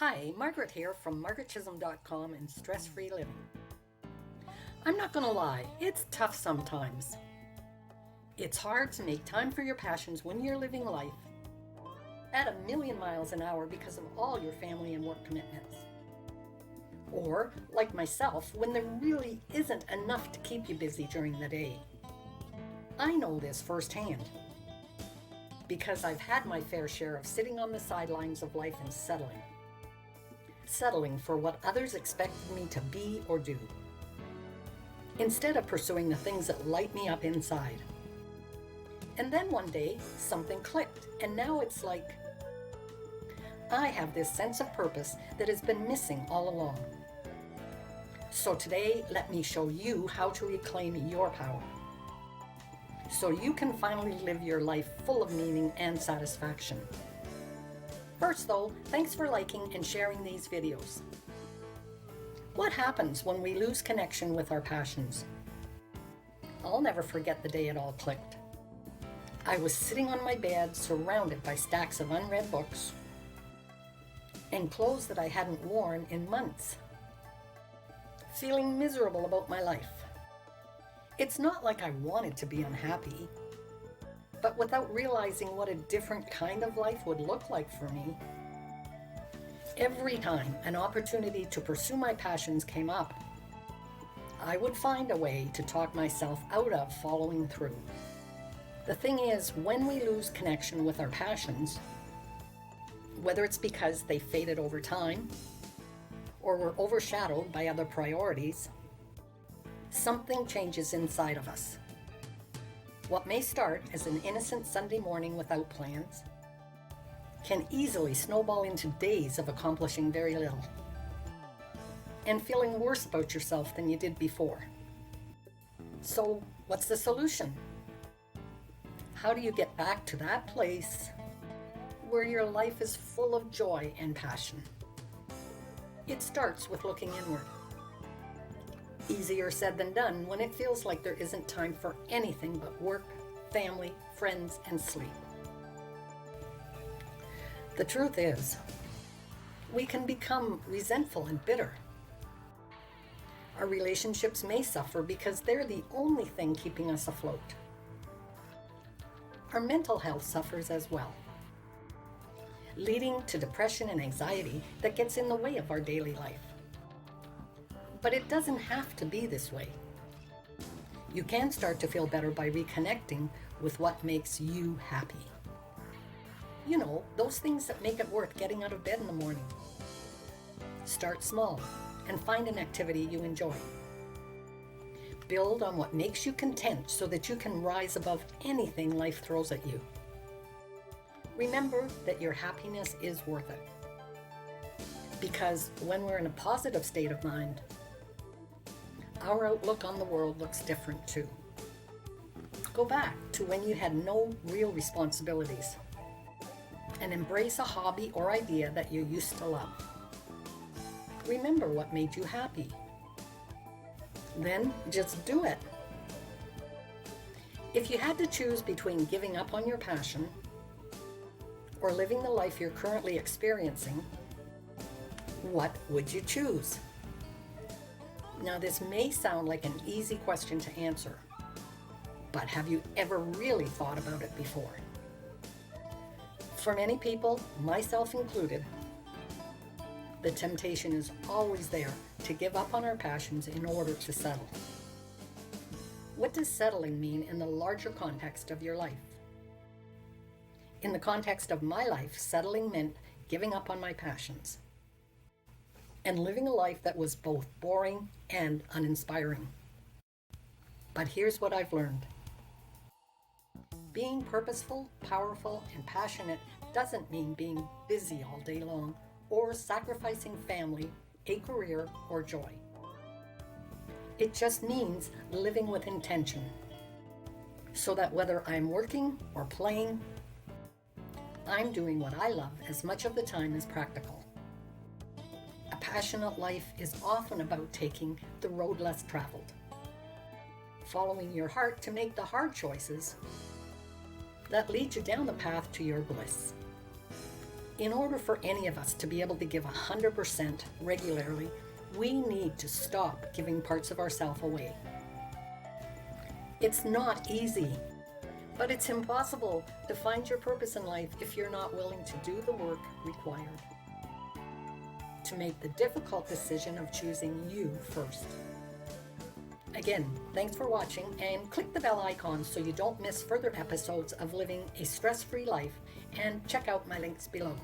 Hi, Margaret here from margaretchisholm.com and Stress Free Living. I'm not gonna lie, it's tough sometimes. It's hard to make time for your passions when you're living life at a million miles an hour because of all your family and work commitments. Or, like myself, when there really isn't enough to keep you busy during the day. I know this firsthand because I've had my fair share of sitting on the sidelines of life and settling for what others expected me to be or do, instead of pursuing the things that light me up inside. And then one day, something clicked, and now it's like I have this sense of purpose that has been missing all along. So today, let me show you how to reclaim your power, so you can finally live your life full of meaning and satisfaction. First though, thanks for liking and sharing these videos. What happens when we lose connection with our passions? I'll never forget the day it all clicked. I was sitting on my bed, surrounded by stacks of unread books and clothes that I hadn't worn in months, feeling miserable about my life. It's not like I wanted to be unhappy, but without realizing what a different kind of life would look like for me. Every time an opportunity to pursue my passions came up, I would find a way to talk myself out of following through. The thing is, when we lose connection with our passions, whether it's because they faded over time or were overshadowed by other priorities, something changes inside of us. What may start as an innocent Sunday morning without plans can easily snowball into days of accomplishing very little and feeling worse about yourself than you did before. So, what's the solution? How do you get back to that place where your life is full of joy and passion? It starts with looking inward. Easier said than done when it feels like there isn't time for anything but work, family, friends, and sleep. The truth is, we can become resentful and bitter. Our relationships may suffer because they're the only thing keeping us afloat. Our mental health suffers as well, leading to depression and anxiety that gets in the way of our daily life. But it doesn't have to be this way. You can start to feel better by reconnecting with what makes you happy. You know, those things that make it worth getting out of bed in the morning. Start small and find an activity you enjoy. Build on what makes you content so that you can rise above anything life throws at you. Remember that your happiness is worth it. Because when we're in a positive state of mind, our outlook on the world looks different too. Go back to when you had no real responsibilities and embrace a hobby or idea that you used to love. Remember what made you happy. Then just do it. If you had to choose between giving up on your passion or living the life you're currently experiencing, what would you choose? Now, this may sound like an easy question to answer, but have you ever really thought about it before? For many people, myself included, the temptation is always there to give up on our passions in order to settle. What does settling mean in the larger context of your life? In the context of my life, settling meant giving up on my passions and living a life that was both boring and uninspiring. But here's what I've learned. Being purposeful, powerful, and passionate doesn't mean being busy all day long or sacrificing family, a career, or joy. It just means living with intention, so that whether I'm working or playing, I'm doing what I love as much of the time as practical. A passionate life is often about taking the road less traveled, following your heart to make the hard choices that lead you down the path to your bliss. in order for any of us to be able to give 100% regularly, we need to stop giving parts of ourselves away. It's not easy, but it's impossible to find your purpose in life if you're not willing to do the work required. To make the difficult decision of choosing you first. Again, thanks for watching, and click the bell icon so you don't miss further episodes of Living a Stress-Free Life, and check out my links below.